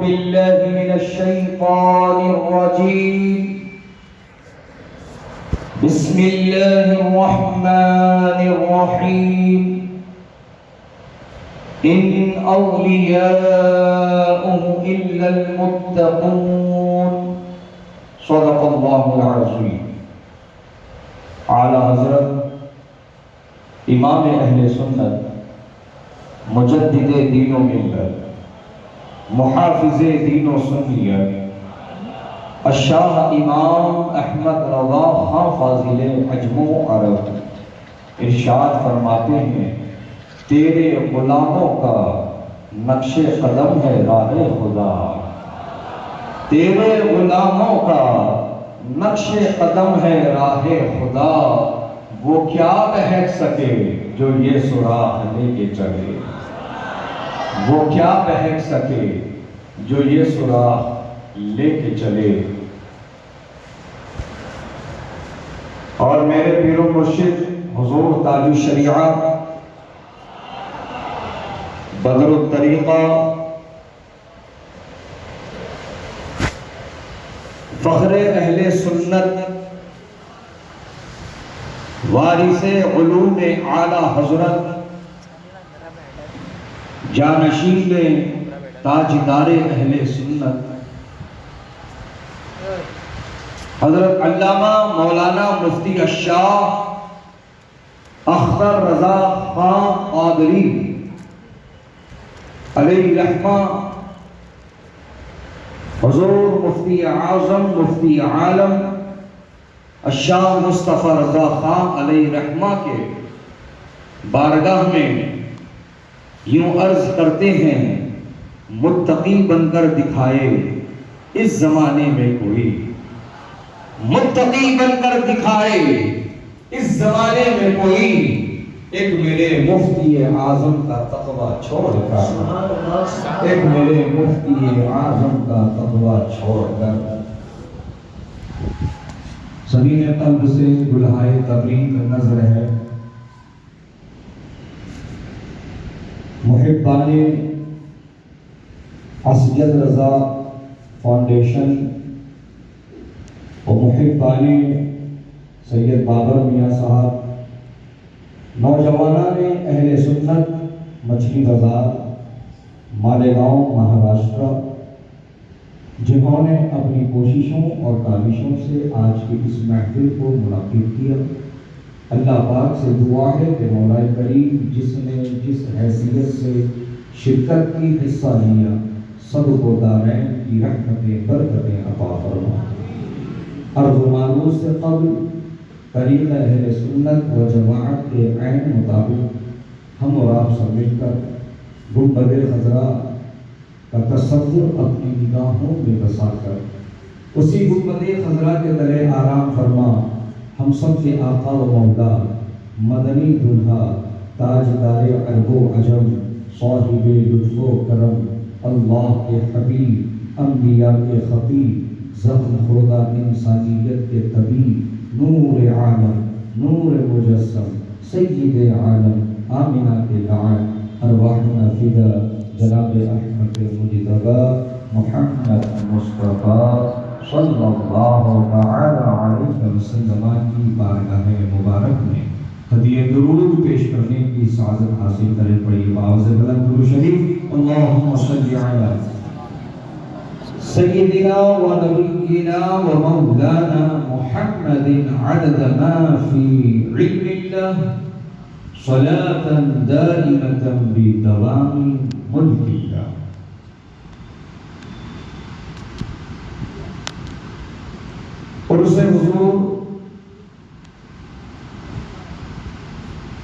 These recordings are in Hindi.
बिल्लाहि मिनश्शैतानिर्रजीम। बिस्मिल्लाहिर्रहमानिर्रहीम। इन औलियाउहु इल्लल मुत्तकून। सदक़ल्लाहुल अज़ीम। आला हज़रत इमाम अहले सुन्नत मुजद्दिदे दीन व मिल्लत मुहाफ़िज़े दीन व सुन्नियत अशाह इमाम अहमद रज़ा खां फ़ाज़िले अजमो अरब इरशाद फरमाते हैं, तेरे गुलामों का नक्शे कदम है राहे खुदा। तेरे गुलामों का नक्शे कदम है राहे खुदा। वो क्या बहक सके जो ये सुराख लेके चले। वो क्या बहक सके जो ये सुराख लेके चले। और मेरे पीरो मुर्शिद हुजूर ताजुल शरीआ बदरुत तरीक़ा फ़ख्रे अहले सुन्नत वारिसे उलूम आला हज़रत जानशीन ताजदारे अहले सुन्नत हज़रत अल्लामा मौलाना मुफ्ती अशाह अख्तर रज़ा खां क़ादरी अलैहि रहमा, हुज़ूर मुफ्ती आज़म मुफ्ती आलम अशाह मुस्तफ़ा रज़ा खां अलैहि रहमा के बारगाह में यूं अर्ज करते हैं, मुत्तकी बनकर दिखाए इस जमाने में कोई। मुत्तकी बनकर दिखाए इस जमाने में कोई। एक मेरे मुफ्ती आज़म का तक़वा छोड़कर, एक मेरे मुफ्ती आज़म का तक़वा छोड़कर। सभी ने कल्ब से गुलहाए तबरीक नज़र है। मुहिब्बाने असजद रज़ा फाउंडेशन और मुहिब्बाने सैयद बाबर मियाँ साहब, नौजवाना ने अहले सुन्नत मछली बाजार मालेगांव महाराष्ट्र, जिन्होंने अपनी कोशिशों और काविशों से आज की इस महफिल को मुनाकिब किया। अल्लाह पाक से दुआ है कि मौला करीम जिसने जिस हैसियत से शिरकत की हिस्सा लिया, सबको दामैन की रहमतें बरकतें अता फरमा। अर्ज़ मारूफ़ से क़ब्ल तरीक़ अहले सुन्नत व जमाअत के ऐन मुताबिक हम और आप सब मिलकर गुंबद ख़ज़रा का तसव्वुर अपनी निगाहों में बसाकर उसी गुंबद ख़ज़रा के तले आराम फरमा हम सब के आका व मौला मदनी दुल्हा ताजदारे अरबो अजम साहिबे लुत्फ़ो करम अल्लाह के हबीब अंबिया के खतीब ज़ख्म खुर्दा इंसानियत के तबीब नूर आलम नूर मुजस्सम सय्यिद आलम आमिना के लाल अरवाहुना फिदा जनाब अहमद मुजतबा मुहम्मद मुस्तफ़ा सल्लल्लाहु तआला अलैहि वसल्लम की बारगाह मुबारक में हदिया दुरूद पेश करने की सादत हासिल करें। पढ़िए आवाज़ बुलंद दुरूद शरीफ। अल्लाहुम्मा सल्लि अला सय्यिदिना व नबिय्यिना व मौलाना मुहम्मदिन अदद मा फी इल्मिल्लाह सलातन दाइमतन बिदवामी मुल्किल्लाह। और उसे हुजूर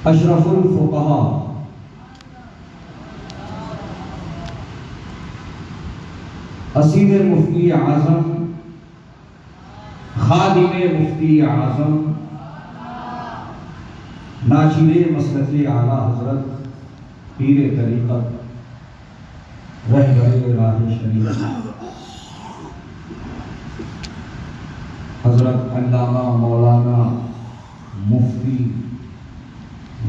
अशरफुल फुक़हा असीर मुफ्ती आज़म खादिम मुफ्ती आज़म नाशिरे मसलके आला हज़रत पीर तरीक़त रहबरे राह शरीयत हज़रत अल्लामा मौलाना मुफ्ती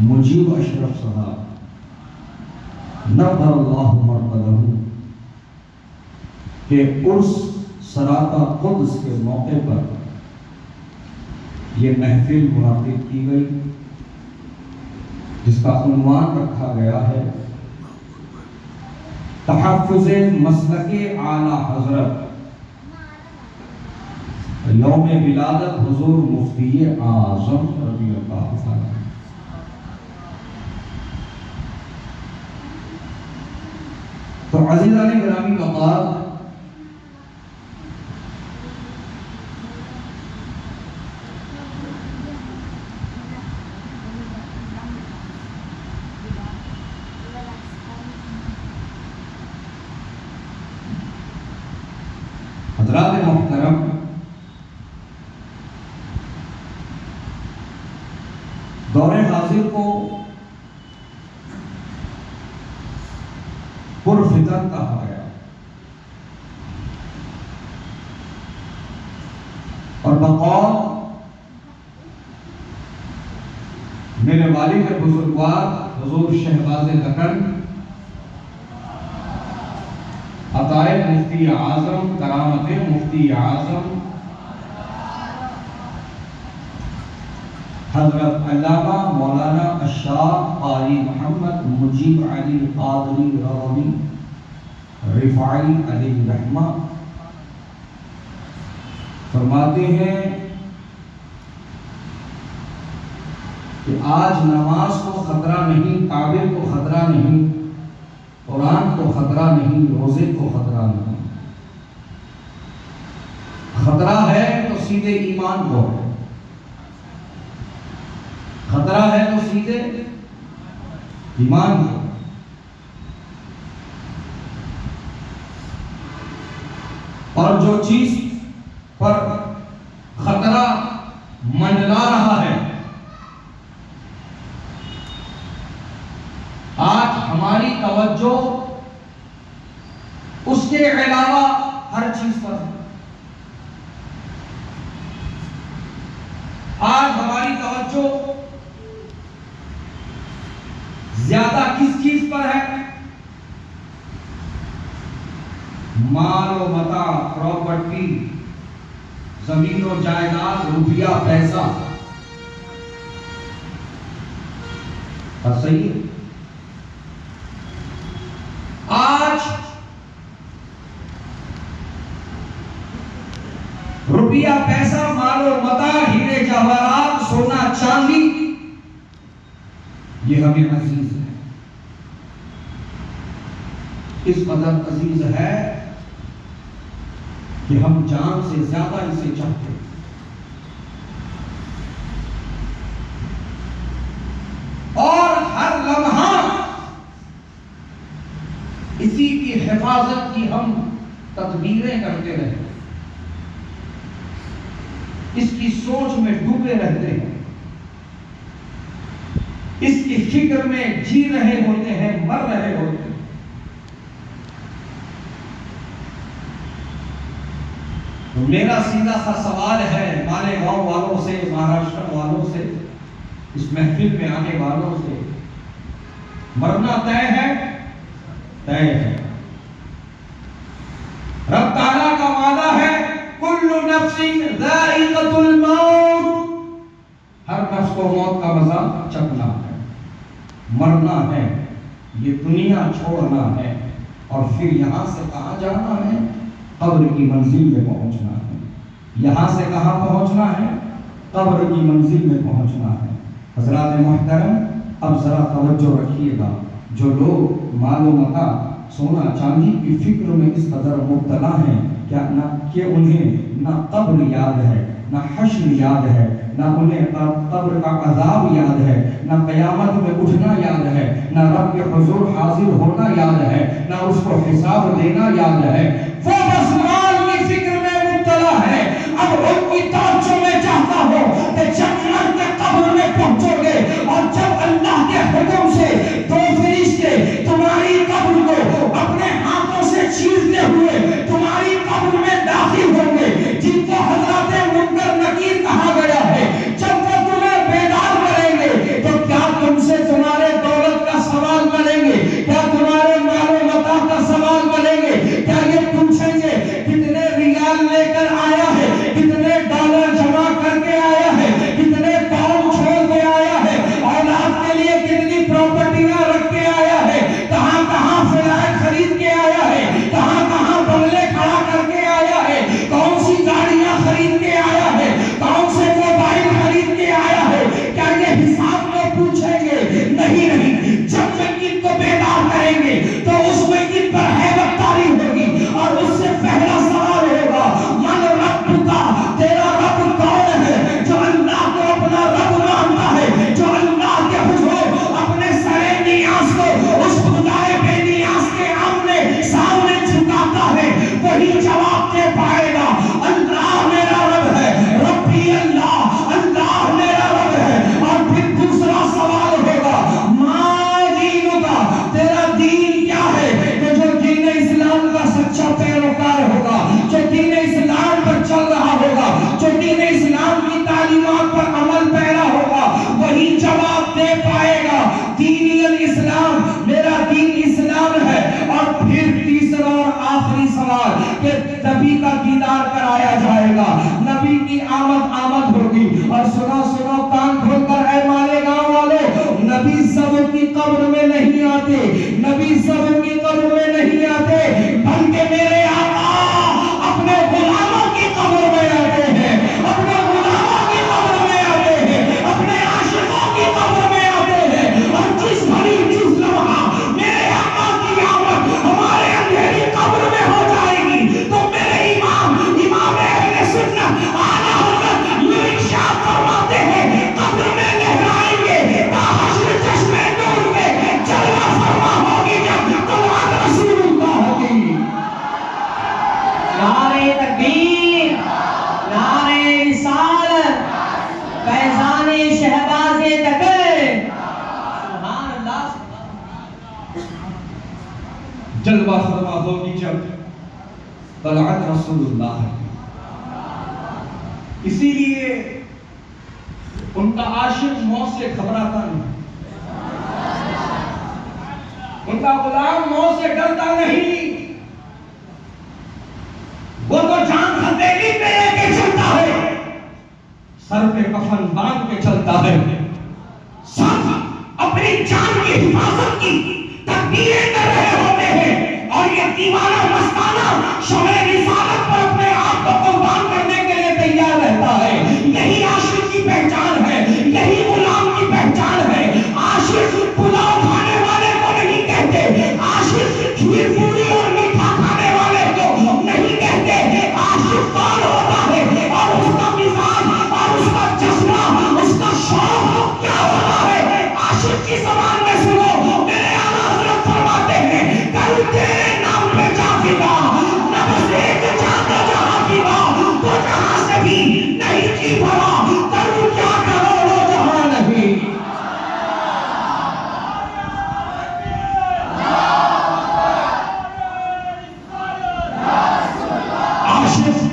मुजीब अशरफ साहब नव्वरल्लाहु मरक़दहू कि उस सराता कुद्स के मौके पर यह महफिल मुनाकिद की गई, जिसका उन्वान रखा गया है तहफ़्फ़ुज़े मसलके आला हज़रत यौम विलादत हुज़ूर मुफ्ती आज़म रज़ियल्लाहु ताला। तो अज़ीज़ान गिरामी वक़ार, हज़रात मोहतरम, दौरे हाजिर को पुरफितर कहा गया और बकौल मेरे वालिद बुजुर्गवार हुजूर शहबाज़ दक्कन अताए मुफ्ती आज़म करामत मुफ्ती आज़म हज़रत अल्लामा मौलाना अशाह क़ारी मोहम्मद मुजीब अली क़ादरी रज़वी रिफ़ाई अलैहि रहमा फरमाते हैं कि आज नमाज को खतरा नहीं, काबे को खतरा नहीं, कुरान को खतरा नहीं, रोजे को खतरा नहीं। खतरा है तो सीधे ईमान को है, खतरा है तो सीधे ईमान को। और जो चीज पर खतरा मंडरा रहा है, आज हमारी तवज्जो उसके अलावा हर चीज पर है। आज हमारी तवज्जो ज्यादा किस चीज पर है? माल और मता, प्रॉपर्टी, जमीन और जायदाद, रुपया, पैसा। सही है। आज रुपया, पैसा, माल और मता, हीरे जवाहरात, सोना चांदी, ये हमें अजीज है। इस कदर अजीज है कि हम जान से ज्यादा इसे चाहते हैं। और हर लम्हा इसी की हिफाजत की हम तदबीरें करते रहे, इसकी सोच में डूबे रहते हैं, इसकी फिक्र में जी रहे होते हैं, मर रहे होते हैं। तो मेरा सीधा सा सवाल है मालेगांव वालों से, महाराष्ट्र वालों से, इस महफिल में आने वालों से, मरना तय है? तय है। रब ताला का वादा है, कुल्लु नफ्सिन ज़ाइक़तुल मौत, हर नफ्स को मौत का मजा चखना है, मरना है, ये दुनिया छोड़ना है और फिर यहां से कहां जाना है? कब्र की मंजिल में पहुंचना है। यहां से कहां पहुंचना है? कब्र की मंजिल में पहुंचना है। हज़रात मोहतरम, अब जरा तवज्जो रखिएगा। जो लोग मालो मता, सोना चांदी की फिक्र में इस कदर मुब्तला हैं, क्या ना कि उन्हें ना कब्र याद है, ना हश्र याद है, ना उन्हें कब्र का अजाब याद है, ना क़यामत में उठना याद है, ना रब के हुजूर हाजिर होना याद है, ना उसको हिसाब देना याद है। वो बस माल की फिक्र में मुब्तला है। अब उनकी तवज्जो में चाहता हूं कि जब मर के कब्र में पहुंचोगे और जब अल्लाह के हुक्म से दो फरिश्ते तुम्हारी कब्र को अपने हाथों से चीरते हुए तुम्हारी कब्र में दाखिल होंगे, जिनको हज़रत मुनकर नकीर कहा गया है, जब वो तुम्हें बेदार करेंगे तो क्या तुमसे तुम्हारे दौलत का सवाल करेंगे? क्या तुम्हारे मालो मता का सवाल करेंगे? क्या ये पूछेंगे तीसरा और आखिरी सवाल कि नबी का दीदार कराया जाएगा, नबी की आमद होगी। और सुनो सुनो कान खोलकर ऐ माले गांव वालों, नबी सबकी कब्र में नहीं आते, नबी सबकी कब्र में नहीं आते, बल्कि मेरे आका अपने गुलामों की कब्र में आते हैं, अपने गुलामों की कब्र में आते हैं, अपने आशिकों की कब्र में आते हैं। और जिस घड़ी जिस लम्हा मेरे आका की आमद हमारे अंधेरी कब्र में हो जाएगी, तो मेरे इमाम अहले सुन्नत आला हज़रत इरशाद फरमाते हैं, कब्र में लहराएंगे ताहश्र चश्मे नूर में जलवा फरमा होगी जब तलवार रसूलुल्लाह की। नारे तकबीर, नारे रिसालत, फैज़ाने शहबाज़े तकबीर, सुभान अल्लाह। जलवा फरमा होगी जब तलवार रसूलुल्लाह। इसीलिए उनका आशिक मौत से घबराता नहीं, उनका गुलाम मौत से डरता नहीं, वो तो जान हथेली पे लेके चलता है, सर पे कफन बांध के चलता है, सब अपनी जान की हिफाजत की तकदीरें कर रहे होते हैं। और ये दीवाना मस्ताना शमे रिसालत पर अपने आप को कुर्बान करने के लिए तैयार रहता है। यही आशिक की पहचान है, यही गुलाम की पहचान है। आशिक पुलाव खाने वाले को नहीं कहते, आशिक खीर पूरी और मीठा खाने वाले को नहीं कहते। आशिक कौन होता है और उसका मिजाज और उसका चश्मा, उसका शौक क्या होता है? आशिक की ज़बान में सुनो, मेरे आला हज़रत फरमाते हैं, कल तेरे नाम पे जाफिदा, नफ्स एक जान जहां फिदा, तो जहां से भी नहीं की भला, करूं क्या करोड़ों जहां नहीं। आशिक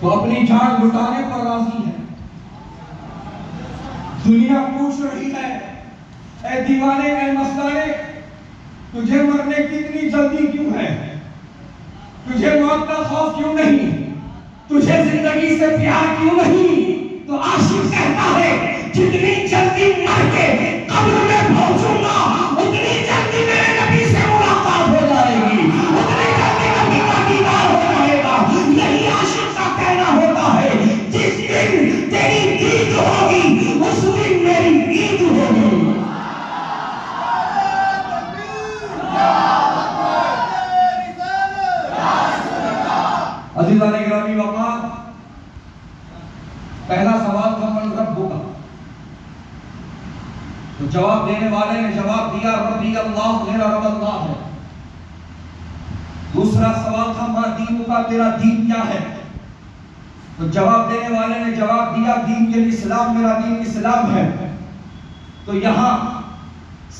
तो अपनी जान लुटाने पर राजी है। दुनिया पूछ रही है, ऐ दीवाने, ऐ मस्ताने, तुझे मरने की इतनी जल्दी क्यों है? तुझे मौत का खौफ क्यों नहीं? तुझे जिंदगी से प्यार क्यों नहीं? तो आशिक कहता है, जितनी जल्दी मर के कब्र में पहुंचूंगा, उतनी जल्दी मेरे नबी से मुलाकात हो जाएगी, उतनी जल्दी नबी का दीदार हो जाएगा। यही आशिक का कहना होता है, जिस दिन तेरी ईद होगी उस दिन मेरी ईद होगी। अज़ीज़ान गिरामी वक़ार, पहला सवाल था मन रब्बुक का, तो जवाब देने वाले ने जवाब दिया रब्बी अल्लाह, मेरा रब अल्लाह है। दूसरा सवाल था मा दीनुक का, तेरा दीन क्या है? तो जवाब देने वाले ने जवाब दिया दीन के इस्लाम, मेरा दीन इस्लाम है। तो यहाँ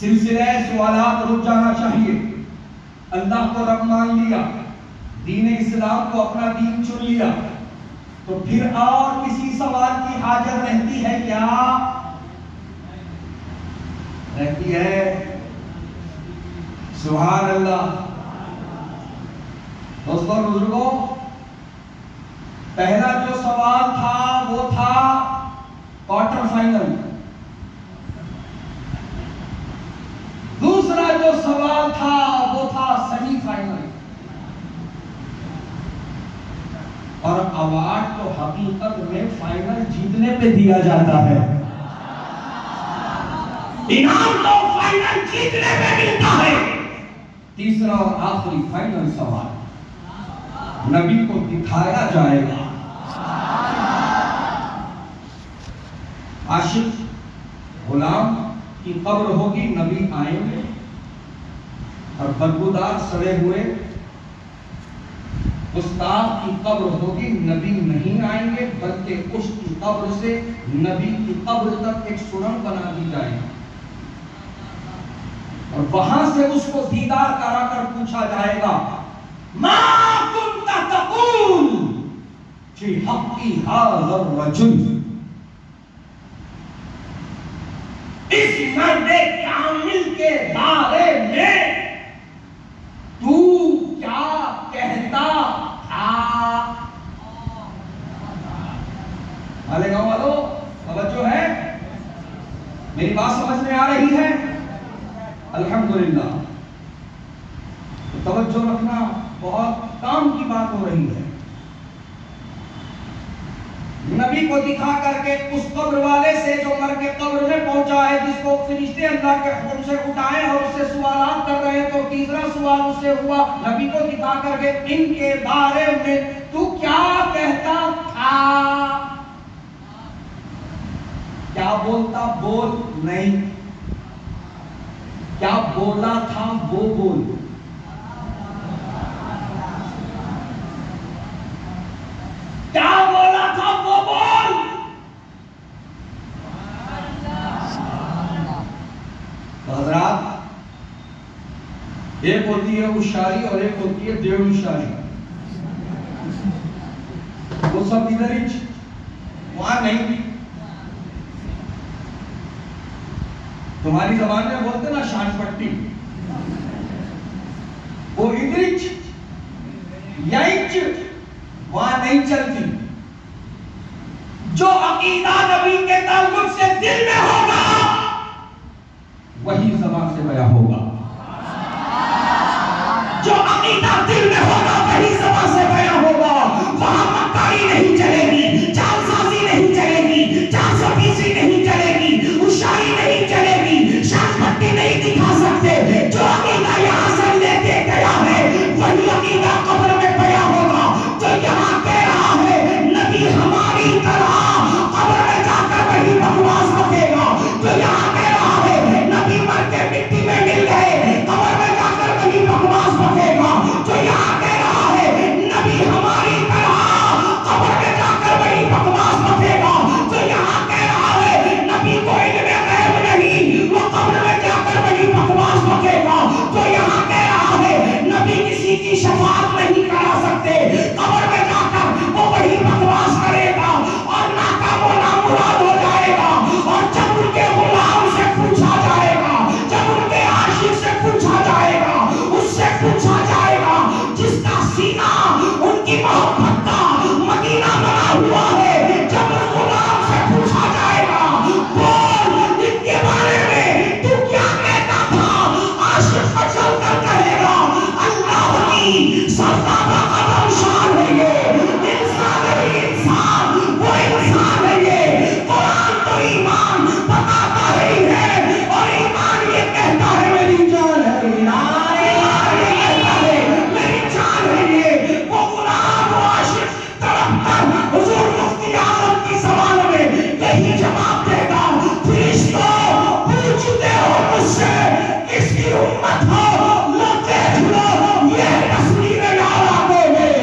सिलसिला सवालात रुक जाना चाहिए। अल्लाह को रब मान लिया, दीन इस्लाम को अपना दीन चुन लिया, तो फिर और किसी सवाल की हाजत रहती है क्या? रहती है। सुभान अल्लाह। दोस्तों बुजुर्गों, पहला जो सवाल था वो था क्वार्टर फाइनल, दूसरा जो सवाल था वो था सेमीफाइनल, और अवार्ड तो हकीकत में फाइनल जीतने पे दिया जाता है। इनाम तो फाइनल जीतने पे मिलता है। तीसरा और आखिरी फाइनल सवाल नबी को दिखाया जाएगा। आशिक गुलाम की कब्र होगी, नबी आएंगे, और बदबूदार सड़े हुए उस्ताद की कब्र होगी, नबी नहीं आएंगे, बल्कि उसकी कब्र से नबी की कब्र तक एक सुरंग बना दी जाएगी, और वहां से उसको दीदार कराकर पूछा जाएगा, मा कुन्ता तक़ूल फी हक़्क़ी हाज़र रजुल, इस मर्दे कामिल के बारे में मेरी बात समझ में आ रही है? अल्हम्दुलिल्लाह। तवज्जो रखना, बहुत काम की बात हो रही है। नबी को दिखा करके उस कब्र वाले से जो मर के कब्र में पहुंचा है, जिसको फरिश्ते अल्लाह के हुक्म से उठाए और उससे सवालात कर रहे हैं, तो तीसरा सवाल उससे हुआ, नबी को दिखा करके, इनके बारे में तू क्या कहता था? क्या बोलता? बोल नहीं, क्या बोला था वो बोल। क्या बोला था वो बोल। हजरात, एक होती है होशियारी और एक होती है डेढ़ होशियारी। वो सब इधर ही, वहां नहीं। तुम्हारी जबान में बोलते ना शान पट्टी, वो इधर यही वहां नहीं चलती। जो अकीदा नबी के ताल्लुक से दिल में होगा वही ज़बान से बयां होगा। जो अकीदा दिल में होगा वही ज़बान से बयां होगा। वहां मक्कारी नहीं चलेगी, जालसाजी नहीं चलेगी, जासूसी नहीं चलेगी, होशियारी नहीं चलेगी, शान पट्टी नहीं दिखा सकते। जो अकीदा यहां से लेके गया है वही अकीदा कब्र में बयां होगा। जो यहाँ कह रहा है नबी हमारी तरह, कब्र में जाकर वही बकवास बकेगा। जो यहाँ कह रहा है नबी मर के मिट्टी में मिल गए, कब्र में जाकर वही बकवास बकेगा। जो यहाँ कह रहा है नबी हमारी तरह, कब्र में जाकर वही बकवास बकेगा। जो यहाँ कह रहा है नबी को इल्मे गैब नहीं, वो कब्र में जाकर वही बकवास बकेगा। जो यहाँ कह रहा है नबी किसी की शफाअत नहीं करा सकते, कब्र में जाकर वो वही बकवास करेगा और नाकाम और नामुराद हो जाएगा। और जब उनके गुलाम से पूछा जाएगा, जब उनके आशिक से पूछा जाएगा, उससे पूछा जाएगा जिसका सीना उनकी मोहब्बत का मदीना बना हुआ है, जब उस गुलाम से पूछा जाएगा बोल इनके बारे में तू क्या कहता था, आशिक मचल कर कहेगा अल्लाह की सरदादा कदम शान है ये, इंसान है इंसान, वो इंसान है ये। कुरान तो ईमान बताता ही है और ईमान ये कहता है मेरी जान है, ईमान ये कहता है मेरी जान है ये। वो गुलाम वो आशिक तड़प कर हुजूर मुफ्ती आजम की ज़बान में यही जवाब देगा, फरिश्तों पूछते हो मुझसे किसकी उम्मत हो, लो देख लो ये तस्वीर यारा को में,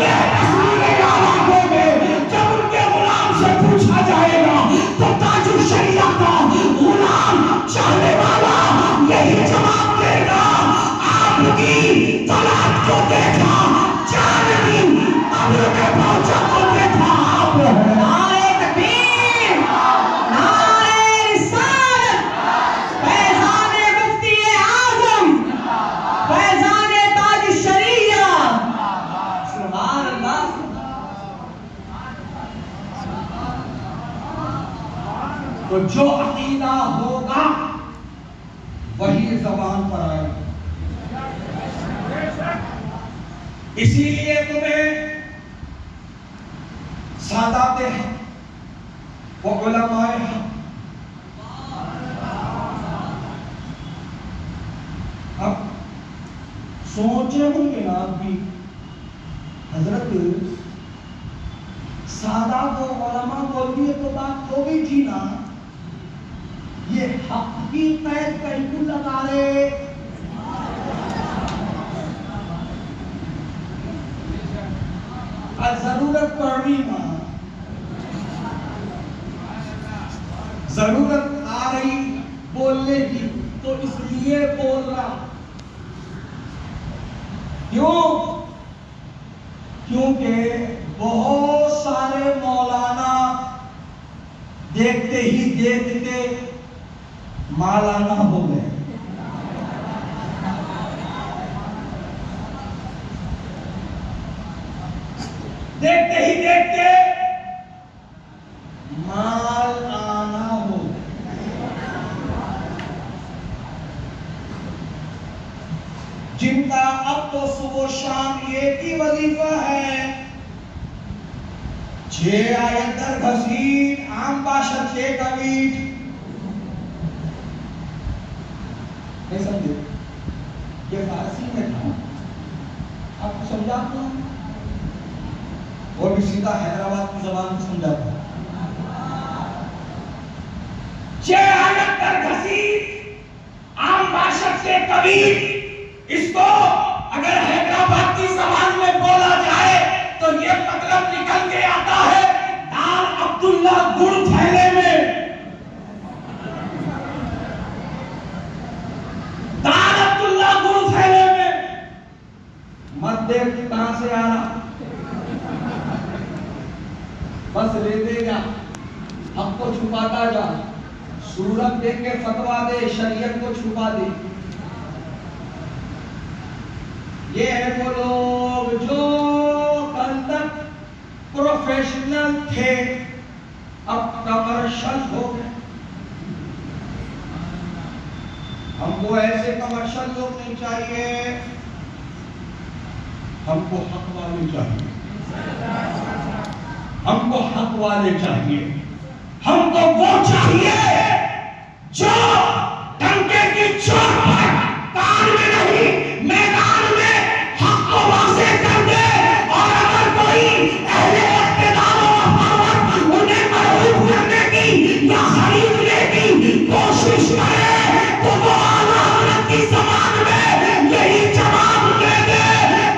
ये तस्वीर यारा को में। जब उनके गुलाम से पूछा जाएगा तो ताजुल शरिया का गुलाम चाहने वाला यही जवाब देगा, आपकी तलाक को देखा, चांदनी अब्र में पहुंचा को देखा आप। नारे तकबीर, नारे रिसालत, फैज़ाने मुफ्ती आज़म, फैज़ाने ताज शरिया। सुभान अल्लाह। तो जो अकीदा होगा वही ज़बान पर आएगा। इसीलिए तुम्हें सादाते हक़ व उलमाए हक़, अब सोचे होंगे ना आप भी, हजरत सादा को उलमा बोल दिए तो बात हो गई थी ना, ये हक की कैद कहीं को लगा ले। जरूरत पड़ी ना, जरूरत आ रही बोलने की तो इसलिए बोल रहा। क्यों? क्योंकि बहुत सारे मौलाना देखते ही देखते मालाना हो गए। देखते ही देखते माल आना हो गए। वजीफा है। 6 आयत दर घसीट आम बाशत के कवीट। नहीं समझे? ये फारसी में था, आपको समझाता हूं, और भी सीधा हैदराबाद की जबान में समझाता हूं। 6 आयत दर घसीट आम बाशत के कवीट। इसको अगर हैदराबाद की जबान में बोला जाए तो ये मतलब निकल के आता है, दार अब्दुल्ला गुड़ थैले में। दार अब्दुल्ला गुड़ थैले में। मत देख कहां से आ रहा, बस ले दे जा, हमको छुपाता जा। सूरत देख के फतवा दे, शरीयत को छुपा दे। ये है वो लोग जो कल तक प्रोफेशनल थे, अब कमर्शियल हो गए। हमको ऐसे कमर्शियल लोग नहीं चाहिए, हमको हक वाले चाहिए। हमको हक वाले चाहिए। हमको वो चाहिए जो डंके की चोट पर कान में नहीं मैदान में हक को वाज़ेह कर दे। और अगर कोई अहले इख्तिदार और फरवत उन्हें मरहूब करने की या खरीदने की कोशिश करे तो वो आला हज़रत की ज़बान में यही जवाब दे दे,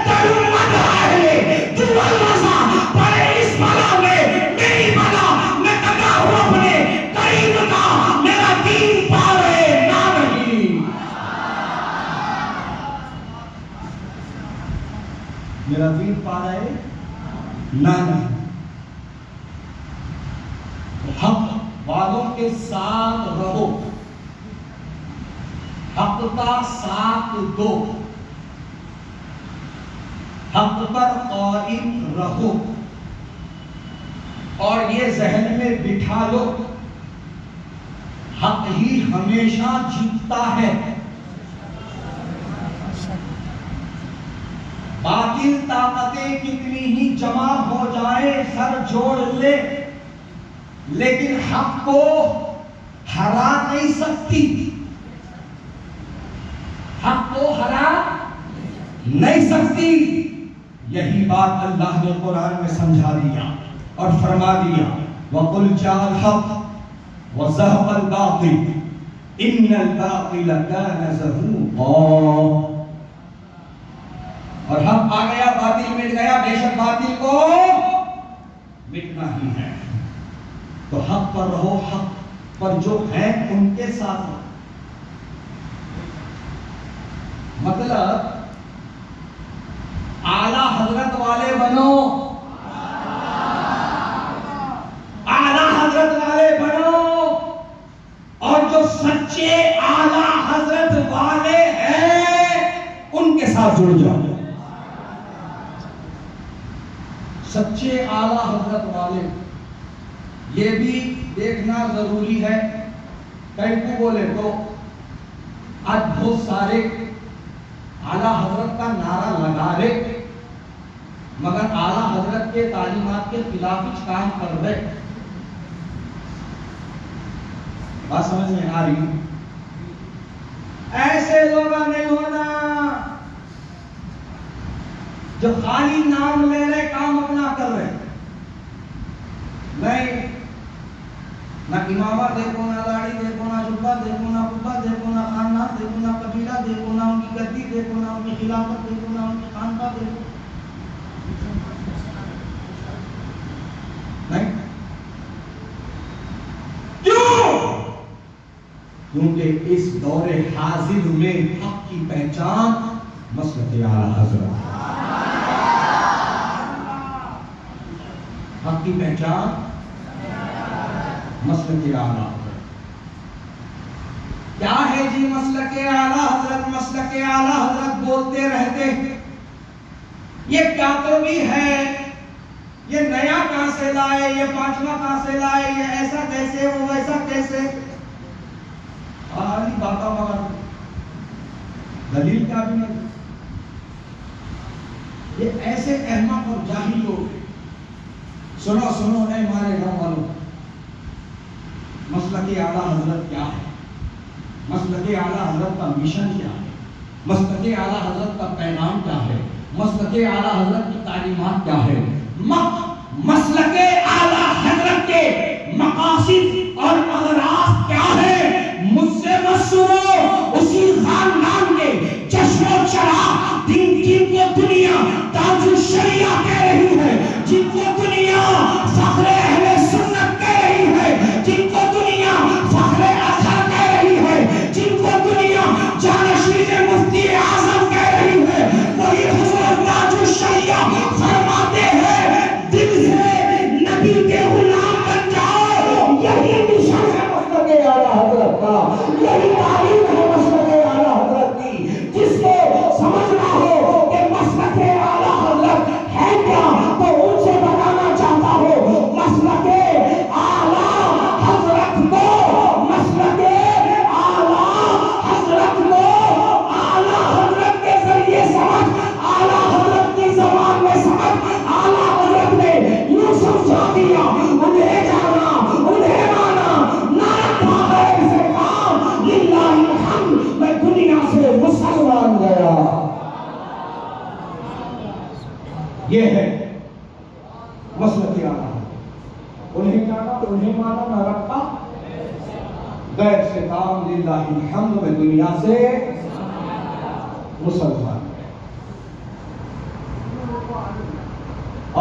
तरुमत है दुवल मज़ा पड़े इस बला में मेरी बला, मैं कटा हूँ अपने करीब का, मेरा दीन पावे ना नहीं। मेरा दीन पा रहे ना नहीं। हक वालों के साथ रहो, हक का साथ दो, हक पर कायम रहो। और ये जहन में बिठा लो, हक ही हमेशा जीतता है। बातिल ताकतें कितनी ही जमा हो जाए, सर जोड़ ले, लेकिन हक को हरा नहीं सकती। हक को हरा नहीं सकती। यही बात अल्लाह ने कुरान में समझा दिया और फरमा दिया, वकुल जाल हक व ज़हक़ल बातिल इन्नल बातिल कान ज़हूक़ा। और हक आ गया, बातिल मिट गया, बेशक बातिल को मिटना ही है। तो हक पर रहो, हक पर जो है उनके साथ। मतलब आला हजरत वाले बनो, आला हजरत वाले बनो, और जो सच्चे आला हजरत वाले हैं उनके साथ जुड़ जाओ। सच्चे आला हजरत वाले, ये भी देखना जरूरी है। कई को बोले तो आज बहुत सारे आला हजरत का नारा लगा रहे, मगर आला हजरत के तालीमात के खिलाफ कुछ काम कर रहे। बात समझ में आ रही? ऐसे लोग नहीं होना जो खाली नाम ले रहे, काम अपना कर रहे। नहीं, ना इमामा देखो, ना दाढ़ी देखो, ना जुब्बा देखो, ना कुब्बा देखो, ना खानदान देखो, ना कबीला देखो, ना उनकी गद्दी देखो, ना उनकी खिलाफत देखो, ना उनकी खानका देखो। नहीं, क्यों? क्योंकि इस दौरे हाजिर में हक की पहचान मसलक आला हजरत, हक की पहचान मसलक आला हजरत। क्या है जी मसलक आला हजरत? मसलक आला हजरत बोलते रहते, ये क्या तो भी है, ये नया कहां से लाए, ये पांचवा कहां से लाए, ये ऐसा कैसे, वो वैसा कैसे, खाली बाता मगर दलील क्या भी नहीं। ये ऐसे अहमक और जाहिल लोग। सुनो सुनो नहीं मारे गाँव वालों, मसलक आला हजरत क्या है, मसलक आला हजरत का मिशन क्या है, मसलक आला हजरत का पैगाम क्या है, मसलक आला हजरत की तालीमात क्या है, मसलक आला हजरत के मकासिद और अगराज क्या है। मुझसे मत सुनो उसी खानदान के चश्मो चराग जिनको दुनिया ताजुल शरिया कह रही है, जिनको दुनिया फख्रे अहले सुन्नत कह रही है, जिनको दुनिया फख्रे अज़हर कह रही है, जिनको दुनिया जानशीन मुफ्ती आज़म कह रही है, वही हुज़ूर ताजुल शरिया फरमाते हैं दिल से नबी के गुलाम बन जाओ। यही मिशन है मसलक आला हज़रत का, यही तालीम है मसलक आला हज़रत की। जिसको समझना हो कि मसलक आला हज़रत है क्या, तो उनसे बताना चाहता हूँ मसलक आला हज़रत को, मसलक आला हज़रत को आला हज़रत के जरिए समझ, आला हज़रत की ज़बान में समझ। आला हज़रत ने यूं समझा दिया, उन्हें जाना उन्हें माना, ना रखा है इसे काम, लिल्लाहिल हम्द, मैं दुनिया से मुसलमान गया। ये है मसलक आला, उन्हें जाना उन्हें माना, ना रखा गैर से काम, लिल्लाहिल हम्द, मैं दुनिया से मुसलमान गया।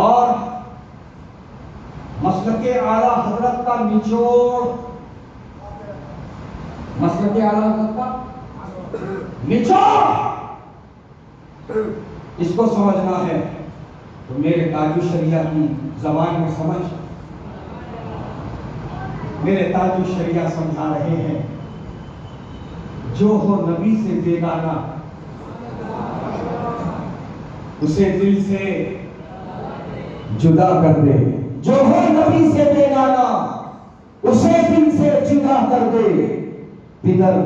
और मसलक आला हजरत का निचोड़, मसलक आला हजरत का निचोड़ इसको समझना है तो मेरे ताजु शरिया की जबान में समझ। मेरे ताजु शरिया समझा रहे हैं, जो हो नबी से बेगाना उसे दिल से जुदा कर दे, जो हो नबी से बेगाना उसे दिल से जुदा कर दे। पिदर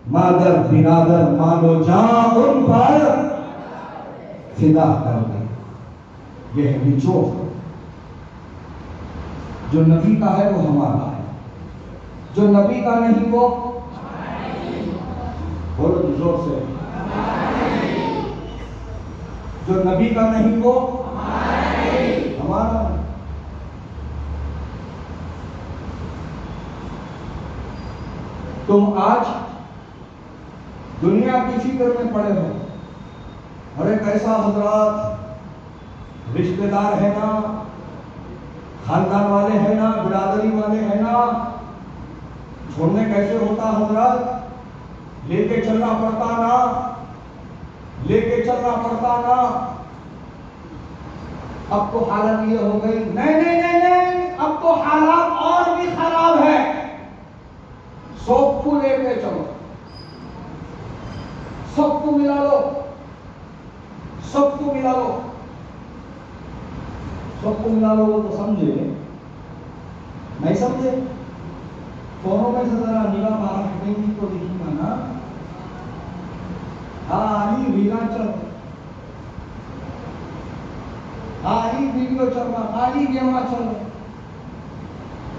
मादर बिरादर मानो जा उन पर फिदा कर दे। यह निचोड़, जो नबी का है वो हमारा है, जो नबी का नहीं वो बोलो जोर से, जो नबी का नहीं वो हमारा। तुम आज दुनिया की फिक्र में पड़े हो, अरे कैसा हजरत रिश्तेदार है ना, खानदान वाले हैं ना, बिरादरी वाले हैं ना, छोड़ने कैसे होता हजरत, लेके चलना पड़ता ना, लेके चलना पड़ता ना। अब तो हालत ये हो गई, नहीं नहीं नहीं नहीं, अब तो हालात और भी खराब है। सबको लेके चलो, सबको मिला लो, सबको मिला लो, सबको मिला लो। वो तो समझे नहीं समझे, दोनों में से जरा निगाह मारा हटेंगी तो दिखेगा ना। हाली रीला चल, खाली वीडियो चल रहा, खाली गेम चल रहा,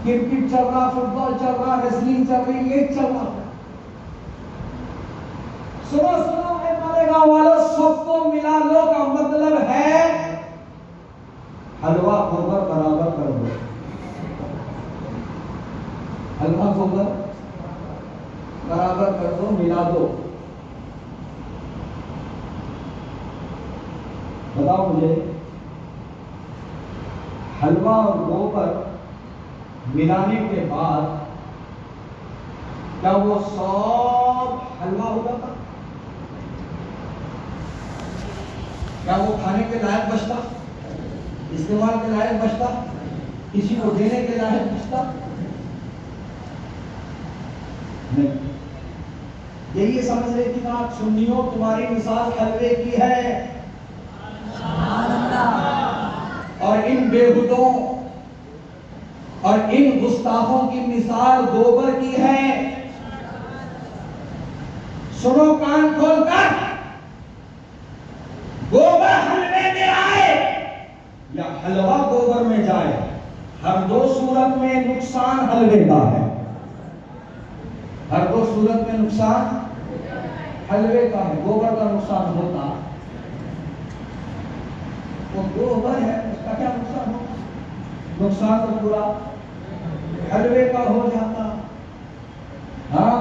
क्रिकेट चल रहा, फुटबॉल चल रहा, रेसलिंग चल रही, ये चल रहा। सुनो सुनो हमारे गांव वालों, सबको मिला लो का मतलब है हलवा खोबर बराबर कर दो, हलवा खोबर बराबर कर दो, मिला दो। बताओ मुझे, हलवा और गोबर मिलाने के बाद क्या वो सब हलवा हो जाता? क्या वो खाने के लायक बचता, इस्तेमाल के लायक बचता, किसी को देने के लायक बचता? नहीं। यही समझ रहे कि आप सुन्नियों, तुम्हारी मिसाल हलवे की है और इन बेहुदों और इन गुस्ताखों की मिसाल गोबर की है। सुनो कान खोलकर, गोबर हलवे या हलवा गोबर में जाए, हर दो सूरत में नुकसान हलवे का है। हर दो सूरत में नुकसान हलवे का है। गोबर का नुकसान होता, वो गोबर है, उसका क्या नुकसान होता? नुकसान तो पूरा हलवे का हो जाता। हाँ,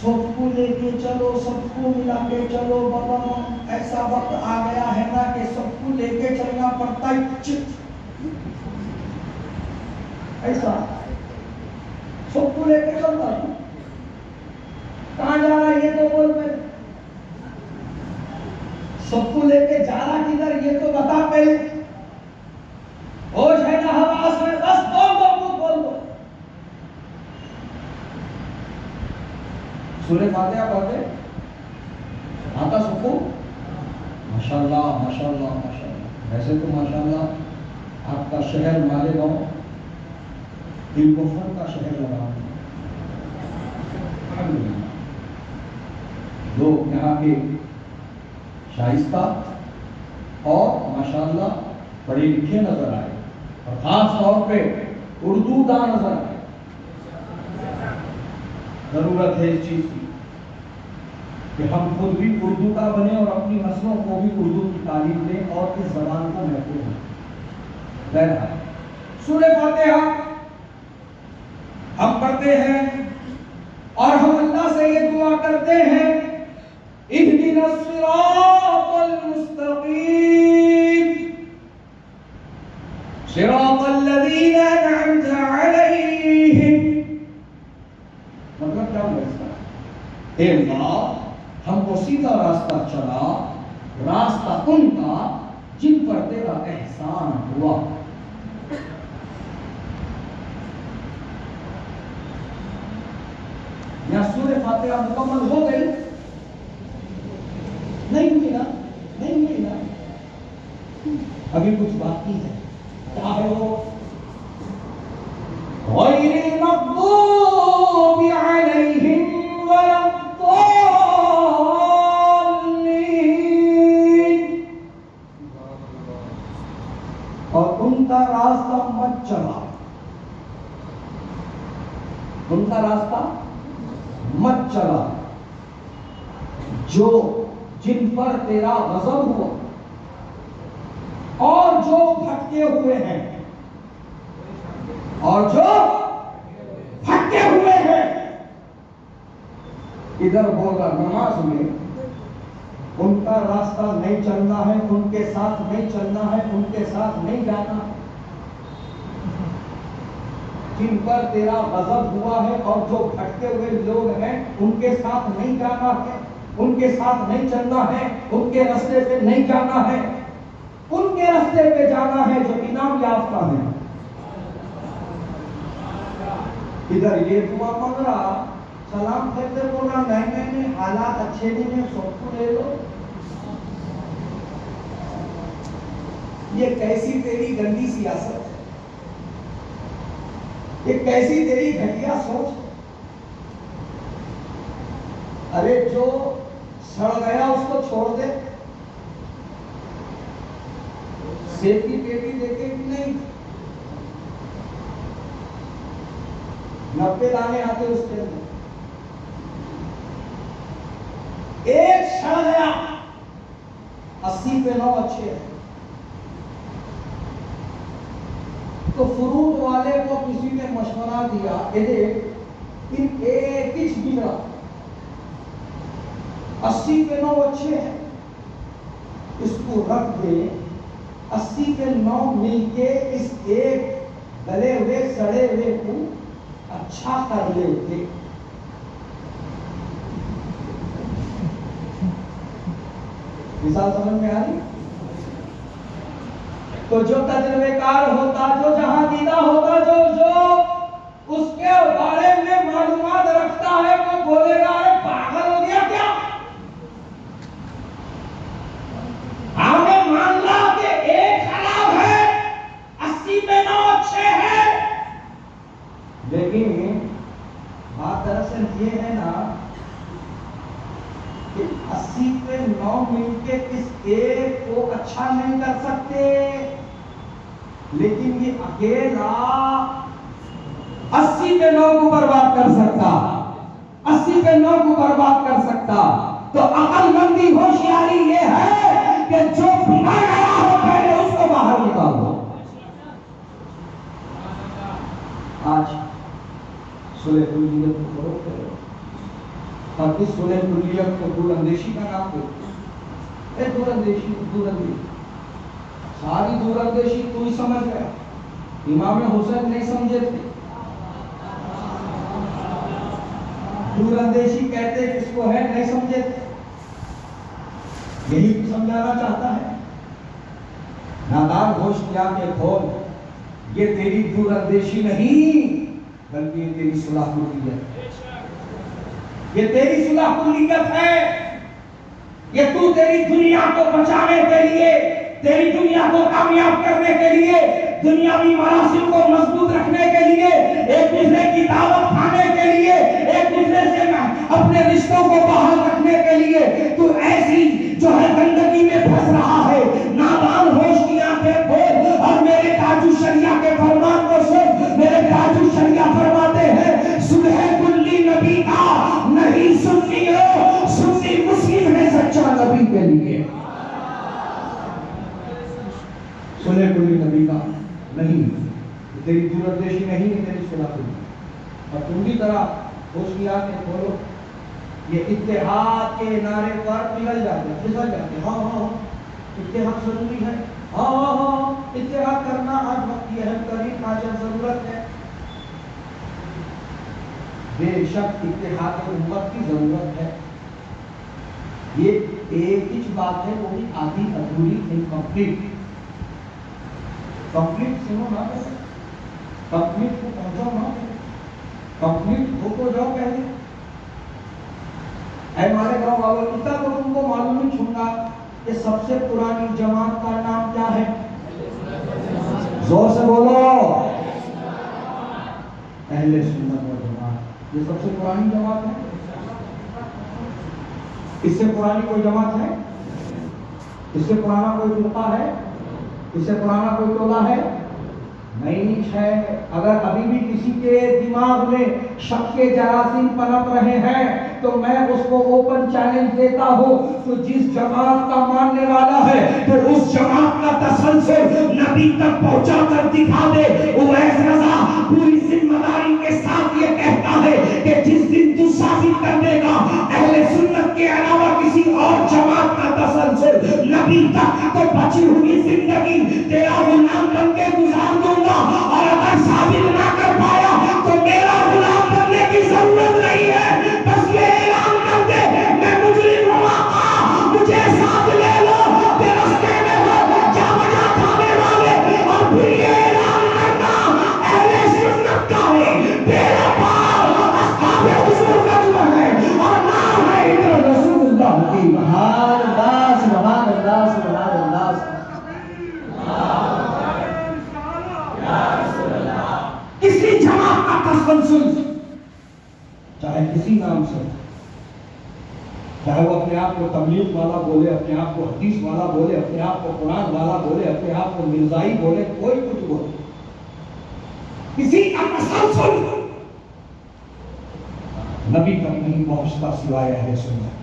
सबको लेके चलो, सबको मिला के चलो बाबा। ऐसा वक्त आ गया है ना कि सबको लेके चलना पड़ता है। ऐसा सबको लेके चलता है। कहाँ जा रहा है ये तो बोल पहले। सबको लेके जा रहा किधर ये तो बता पहले। होश है ना हवास में, बस बोल दो। सूरह फातिहा पढ़ते आता सबको? माशाल्लाह माशाल्लाह माशाल्लाह। वैसे तो माशाल्लाह आपका शहर मालेगांव दिलकुफर का शहर लगा। लोग यहाँ के शाइस्ता और माशाल्लाह पढ़े लिखे नजर आए, और खास तौर पे उर्दू दां नजर आए। जरूरत है इस चीज की कि हम खुद भी उर्दू का बने और अपनी नस्लों को भी उर्दू की तालीम दें और इस जबान को महफूज रखें। सूरह फातिहा हम पढ़ते हैं और हम अल्लाह से ये दुआ करते हैं, इहदिनस सिरातल मुस्तकीम सिरातल लज़ीना अनअमता अलैहिम। मतलब क्या है इसका? हे अल्लाह, हमको सीधा रास्ता चला, रास्ता उनका जिन पर तेरा एहसान हुआ। या सूरह फातिहा मुकम्मल हो गई? नहीं हुई ना? नहीं हुई ना? अभी कुछ बाकी है। क्या है वो? गैरिल मग़्दूबि अलैहिम वलद्दाल्लीन। और उनका रास्ता मत चला, उनका रास्ता मत चला जो जिन पर तेरा गज़ब हुआ और जो भटके हुए हैं, और जो भटके हुए हैं। इधर बोला नमाज में उनका रास्ता नहीं चलना है, उनके साथ नहीं चलना है, उनके साथ नहीं जाना है। जिन पर तेरा गज़ब हुआ है और जो भटके हुए लोग हैं उनके साथ नहीं जाना है, उनके साथ नहीं चलना है, उनके रास्ते पे नहीं जाना है, उनके रास्ते पे जाना है जो इनाम याफ्ता है। इधर ये दुआ मांग रहा, सलाम करते बोला नहीं हालात अच्छे नहीं है, सबको ले लो। ये कैसी तेरी गंदी सियासत, ये कैसी तेरी घटिया सोच। अरे जो सड़ गया उसको छोड़ दे, सेब की पेटी देखे कि नहीं, 90 दाने आते उसके अंदर, एक सड़ गया 80 पे 9 अच्छे हैं। तो फ्रूट वाले को किसी ने मशवरा दिया, इन एक ही बिगड़ा 80 पे 9 अच्छे हैं, इसको रख दे, 80 पे 9 मिलके इस एक गले हुए सड़े हुए को अच्छा कर लेते। मिसाल समझ में आ रही? तो जो तजुर्बेकार होता, जो जहां दीदा होता, जो उसके बारे में मालूमात रखता है, वो बोलेगा अरे पागल हो गया क्या? हमें मान ला कि एक खराब है, 80 पे 9 अच्छे हैं। लेकिन बात दरअसल ये है ना कि 80 पे 9 मिलके इस एक को अच्छा नहीं कर सकते, लेकिन ये अकेला 80 पे 9 को बर्बाद कर सकता, 80 पे 9 को बर्बाद कर सकता। तो अकलमंदी होशियारी ये है कि जो बिना गया हो पहले उसको बाहर निकाल दो। आज सुलह कुल्लियत को फरोख्त करो, ताकि सुलह कुल्लियत को दूरंदेशी का नाम दो। दूरंदेशी सारी दूरंदेशी तू ही समझ गया, इमाम हुसैन नहीं समझे थे। दूरंदेशी कहते किसको है नहीं समझे थे, यही समझाना चाहता है। नादान होश किया के खोल, ये तेरी दूरंदेशी नहीं बल्कि ये तेरी सुलह कुल्लियत, ये तेरी सुलह कुल्लियत है। ये तू तेरी दुनिया को बचाने के लिए, तेरी दुनिया को कामयाब करने के लिए, दुनियावी मरासिल को मजबूत रखने के लिए, एक दूसरे की दावत खाने के लिए, एक दूसरे से अपने रिश्तों को बहाल रखने के लिए तू ऐसी जो है गंदगी में फंस रहा है। नादान होश की आंखें खोल और मेरे ताजु शरिया के फरमान को सुन। मेरे ताजु शरिया फरमाते हैं सुलह कुल्ली नबी का नहीं सुन्नी हो, सुन्नी मुस्लिम है सच्चा नबी के लिए। सुलह कुल्ली नबी का नहीं, तेरी दूरंदेशी नहीं है, तेरी सुलह कुल्ली। और तुम भी तरह होश की आंखें खोलो, ये इत्तेहाद के नारे पर पिघल जाते, फिसल जाते। हाँ हाँ इत्तेहाद जरूरी है, हाँ इत्तेहाद करना आज वक्त यह करीब हाजत जरूरत है। बेशक इत्तेहाद उम्मत की जरूरत है, ये एक ही बात है, वो भी आधी अधूरी इनकम्प्लीट। कंप्लीट सुनो ना, कंप्लीट को पहुंचाओ ना, कंप्लीट होको जाओ पहले। हमारे गांव वालों इतना तो तुमको मालूम नहीं छूंगा कि सबसे पुरानी जमात का नाम क्या है? जोर से बोलो। अहले सुन्नत वल जमात, ये सबसे पुरानी जमात है। इससे पुरानी कोई जमात है? इससे पुराना कोई फिरका है? इससे पुराना कोई टोला है? नहीं है। अगर अभी भी किसी के दिमाग में शक के जरासीम पनप रहे हैं तो मैं उसको ओपन चैलेंज देता हूँ, तो जिस जमात का मानने वाला है तो उस जमात का तसलसल नबी तक पहुंचा कर दिखा दे। उवैस रज़ा पूरी जिम्मेदारी के साथ ये कहता है कि जिस दिन तू साबित कर देगा अहले सुन्नत के अलावा किसी और जमात का तसलसल नबी तक, तो बची हुई जिंदगी तेरा गुलाम बन के गुजार दूंगा। और अगर साबित ना कर पाया तो मेरा गुलाम बनने की जरूरत नहीं है, बस ये ऐलान कर दे मैं मुजरिम हूं आका, मुझे साथ ले लो, तेरे रास्ते में हो क्या बजा खाने वाले। और फिर ये ऐलान करना अहले सुन्नत का है, तेरा पार अस्हाबे हुजूर का जुम्मा है और नाम है इधर रसूलुल्लाह की। सुभान अल्लाह सुभान अल्लाह सुभान अल्लाह। किसी जमात का तसलसल चाहे किसी नाम से, चाहे वो अपने आप को तबलीग वाला बोले, अपने आप को हदीस वाला बोले, अपने आप को कुरान वाला बोले, अपने आप को मिर्जाई बोले, कोई कुछ बोले, किसी का तसलसल नबी तक नहीं पहुंचता सिवाय अहले सुन्नत,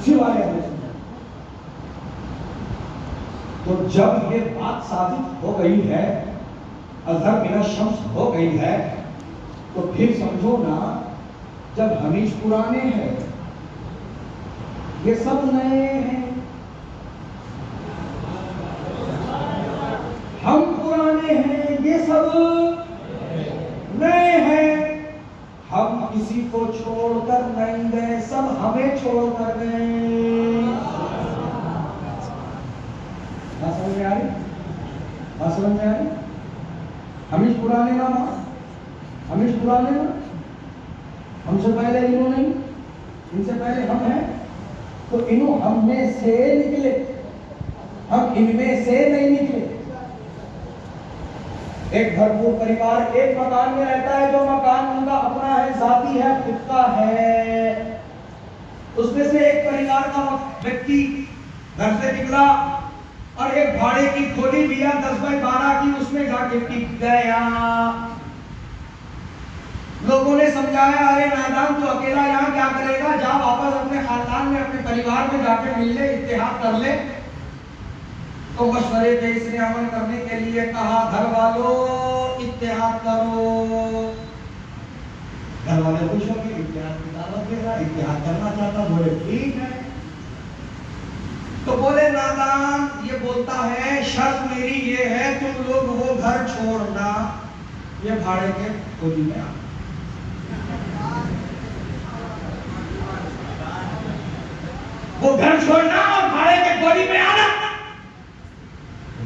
सिवाय अहले सुन्नत। तो जब ये बात साबित हो गई है, अज़हर मिन अश-शम्स हो गई है, तो फिर समझो ना, जब हमीज पुराने हैं, ये सब नए हैं, हम पुराने हैं, ये सब नए हैं। हम किसी को छोड़कर नहीं गए, सब हमें छोड़कर गए। समझ में आ रही? समझ में आ रही? हमीज पुराने ना, हमीज पुराने ना, हमसे पहले इन्हों नहीं, इनसे पहले हम हैं, तो इन्हों हम में से निकले, हम इनमें से नहीं निकले। एक भरपूर परिवार एक मकान में रहता है, जो मकान उनका अपना है, जाती है, खुद का है। उसमें से एक परिवार का व्यक्ति घर से निकला और एक भाड़े की खोली लिया 10 बाई 12 की, उसमें जाके टिक गया। लोगों ने समझाया, अरे नादान तू अकेला यहाँ क्या करेगा, जा वापस अपने खानदान में अपने परिवार में जाके मिल ले, इत्तेहाद कर ले। तो मशवरे थे, इसने अमल करने के लिए कहा, घर वालों इत्तेहाद करो। घर वाले खुश हो गए, इत्तेहाद की दावत दे रहा, इत्तेहाद करना चाहता, बोले ठीक है। तो बोले नादान ये बोलता है शर्त मेरी ये है तुम लोग वो घर छोड़ना, ये भाड़े के खोली में आ। वो घर छोड़ना और भाड़े के खोली में आना।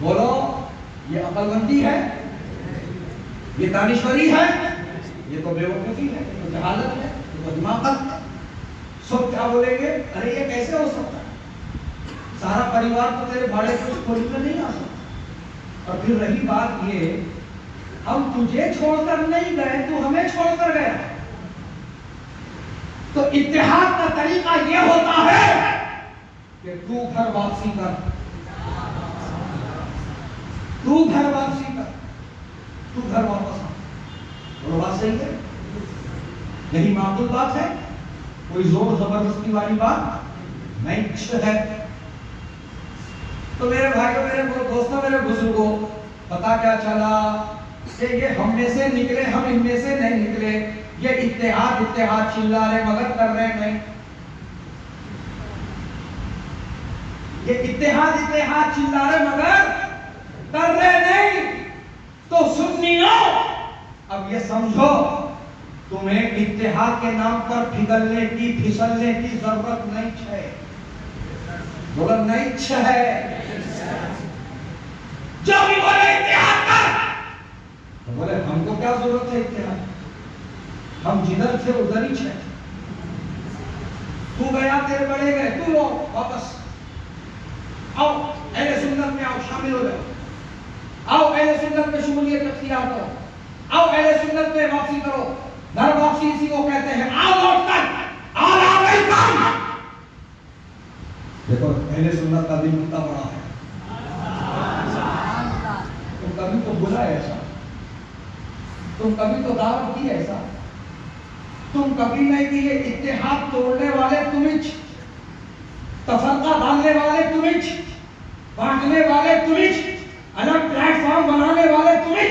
बोलो ये अकलमंदी है, ये दानिश्वरी है, ये तो बेवकूफी है, ये तो जहालत है, ये तो दिमागत है। सब क्या बोलेंगे, अरे ये कैसे हो सकता है, सारा परिवार तो तेरे भाड़े के उस खोली में नहीं आ सकता। और फिर रही बात ये, हम तुझे छोड़कर नहीं गए, तू हमें छोड़कर गया। तो इत्तेहाद का तरीका ये होता है कि तू घर वापसी कर, तू घर वापसी कर, तू घर वापस आ। और बात सही है, यही माकूल बात है, कोई जोर जबरदस्ती वाली बात नहीं है। तो मेरे भाइयों, मेरे दोस्तों, मेरे बुजुर्गों, पता क्या चला कि ये हम में से निकले, हम इनमें से नहीं निकले। ये इत्तेहाद इत्तेहाद चिल्ला रहे मगर कर रहे नहीं। ये इत्तेहाद इत्तेहाद चिल्ला रहे मगर कर रहे नहीं। तो सुन्नियों, अब ये समझो, तुम्हें इत्तेहाद के नाम पर पिघलने की, फिसलने की जरूरत नहीं है। बोला नहीं है। जो भी बोले इत्तेहाद कर, तो बोले हमको क्या जरूरत है इत्तेहाद, हम जिधर थे उधर ही है। तू गया, तेरे बड़े गए, तू लो वापस आओ, अहले सुन्नत में आओ, शामिल हो जाओ। आओ अहले सुन्नत में शमूलियत इख्तियार करो, आओ अहले सुन्नत में वापसी करो। घर वापसी इसी को कहते हैं, आओ लौट कर, आओ वेलकम। देखो अहले सुन्नत का दिल कितना बड़ा है। तुम कभी तो बुला ऐसा, तुम कभी तो दावत की ऐसा, तुम कभी नहीं किए। इत्तेहाद तोड़ने वाले तुम ही, तफरका डालने वाले तुम ही, बांटने वाले तुम ही, अलग प्लेटफॉर्म बनाने वाले तुम ही,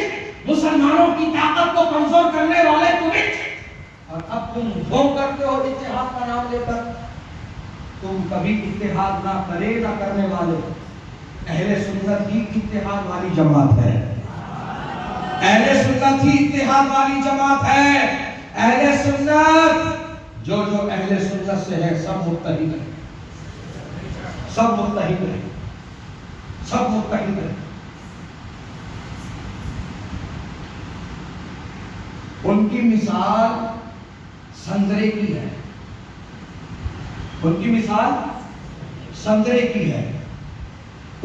मुसलमानों की ताकत को कमजोर करने वाले तुम ही। और अब तुम वो करते हो इत्तेहाद का नाम लेकर। तुम कभी इत्तेहाद ना करे ना करने वाले। अहले सुन्नत ही इत्तेहाद वाली जमात है। अहले सुन्नत ही इत्तेहाद वाली जमात है। अहले सुन्नत जो अहले सुन्नत से है सब मुत्तहिद है, सब मुत्तहिद है, सब मुत्तहिद है। उनकी मिसाल संतरे की है, उनकी मिसाल संतरे की है।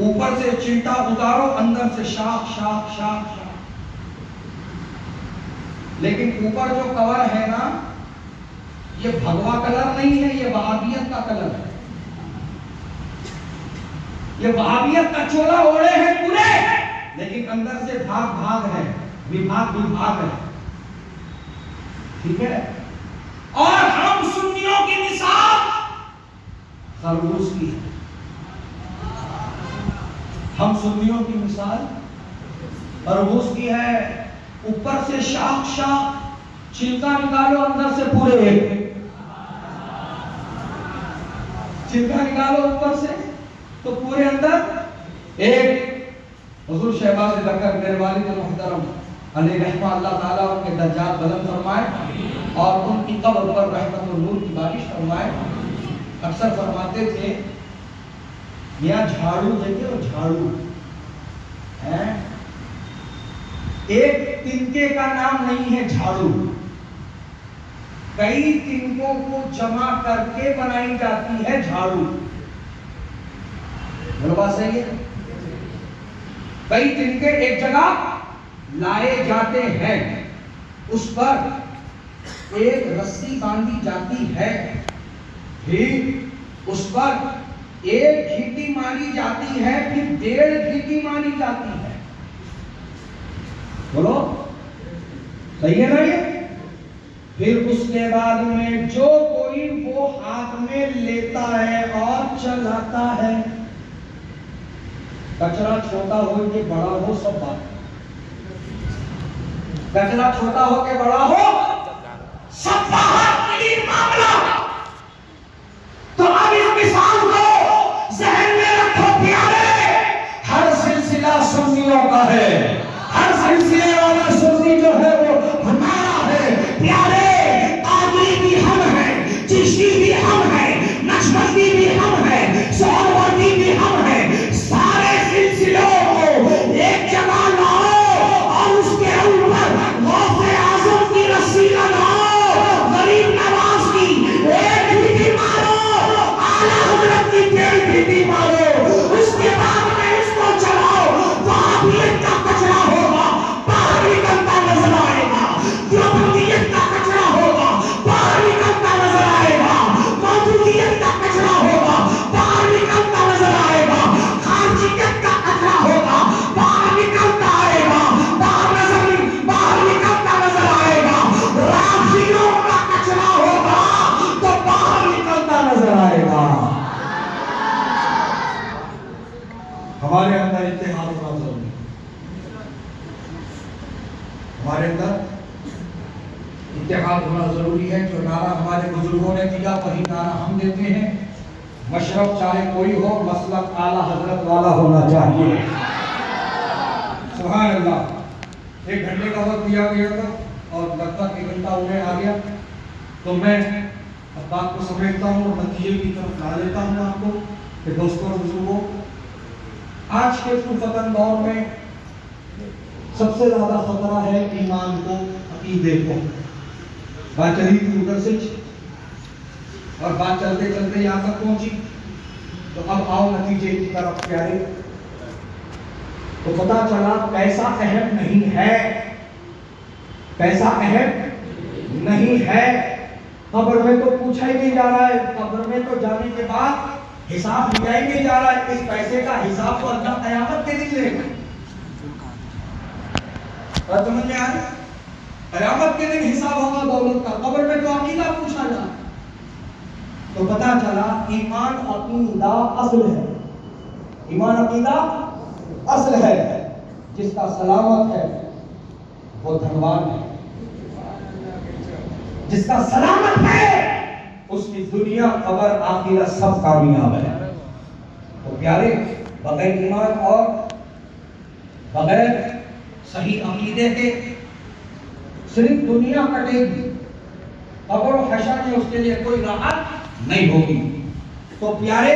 ऊपर से चिंटा उतारो, अंदर से शाख शाख शाख शाख। लेकिन ऊपर जो कवर है ना, ये भगवा कलर नहीं है, ये वहाबियत का कलर है। ये वहाबियत का चोला ओढ़े हैं पूरे, लेकिन अंदर से भाग भाग है, विभाग विभाग है। ठीक है। और हम सुन्नियों की मिसाल खरगोश की है। हम सुन्नियों की मिसाल खरगोश की है। ऊपर से शाख शाख, छिलका निकालो, अंदर से पूरे एक। छिलका निकालो ऊपर से तो पूरे अंदर एक। हुजूर शहबाज लकर मेरे वालिद मुहतरम अलैहि रहमा अल्लाह ताला उनके दर्जात बुलंद फरमाए और उनकी कब्र पर रहमत और नूर की बारिश फरमाए। अक्सर फरमाते थे, यहाँ झाड़ू देखे हो, झाड़ू है, एक तिनके का नाम नहीं है झाड़ू, कई तिनकों को जमा करके बनाई जाती है झाड़ू। बात सही है। कई तिनके एक जगह लाए जाते हैं, उस पर एक रस्सी बांधी जाती है, फिर उस पर एक घीटी मानी जाती है, फिर 1.5 घीटी मानी जाती है। बोलो सही है ना ये? फिर उसके बाद में जो कोई वो हाथ में लेता है और चलाता है, कचरा छोटा हो के बड़ा हो सब बात, कचरा छोटा हो के बड़ा हो सब बात मामला। तो अब इस मिसाल को जहन में रखो प्यारे, हर सिलसिला सुन्नियों का है, हर सिलसिले वाला सुन्नी जो है वो हमारा है प्यारे। कादरी भी हम हैं, चिश्ती भी हम हैं, नक्शबंदी भी हम हैं, सोहरवर्दी भी हम हैं। सारे सिलसिलों को एक जगह लाओ और उसके ऊपर गौसे आजम की रस्सी लगाओ, गरीब नवाज की एक घीटी मारो, आला हजरत की 1.5 घीटी मारो, उसके बाद में इसको चलाओ तो आबियत का कचरा होगा बाहर निकलता नजर आएगा, देवबंदियत का कचरा होगा बाहर निकलता नजर आएगा, मौजूदियत का कचरा होगा बाहर निकलता नजर आएगा, खारजियत का कचरा होगा बाहर निकलता आएगा, बाहर निकलता नजर आएगा, राफियों का कचरा होगा तो बाहर निकलता नजर आएगा। हमारे अंदर इत्तेहाद होना जरूरी है, हमारे अंदर इत्तेहाद होना जरूरी है। जो नारा हमारे बुजुर्गों ने दिया वही नारा हम देते हैं। मशरब चाहे कोई हो, मसलक आला हजरत वाला होना चाहिए। सुभान अल्लाह। 1 घंटे का वक्त दिया गया था और लगभग 1 घंटा उन्हें आ गया, तो मैं अब बात को समेटता हूँ और नतीजे की तरफ ला लेता हूँ आपको कि दोस्तों और बुजुर्गों, आज के फतन दौर में सबसे ज्यादा खतरा है ईमान को, अकीदे को। बात चली थी उधर से और बात चलते चलते यहाँ तक पहुंची, तो अब आओ नतीजे की तरफ प्यारे। तो पता चला पैसा अहम नहीं है, पैसा अहम नहीं है। कब्र में तो पूछा ही नहीं जा रहा है, कब्र में तो जाने के बाद हिसाब लिया ही नहीं जा रहा है। इस पैसे का हिसाब तो अल्लाह कयामत के दिन लेगा। समझ में आ रहा है? कयामत के दिन हिसाब होगा दौलत का, कब्र में तो अकीदा पूछा जा। तो पता चला ईमान अकीदा असल है, ईमान अकीदा असल है। जिसका सलामत है वो धनवान है, जिसका सलामत है उसकी दुनिया कब्र आखिरत सब कामयाब है। तो प्यारे, बगैर ईमान और बगैर सही अकीदे के सिर्फ दुनिया कटेगी, कब्र और हशर में उसके लिए कोई राहत नहीं होगी। तो प्यारे,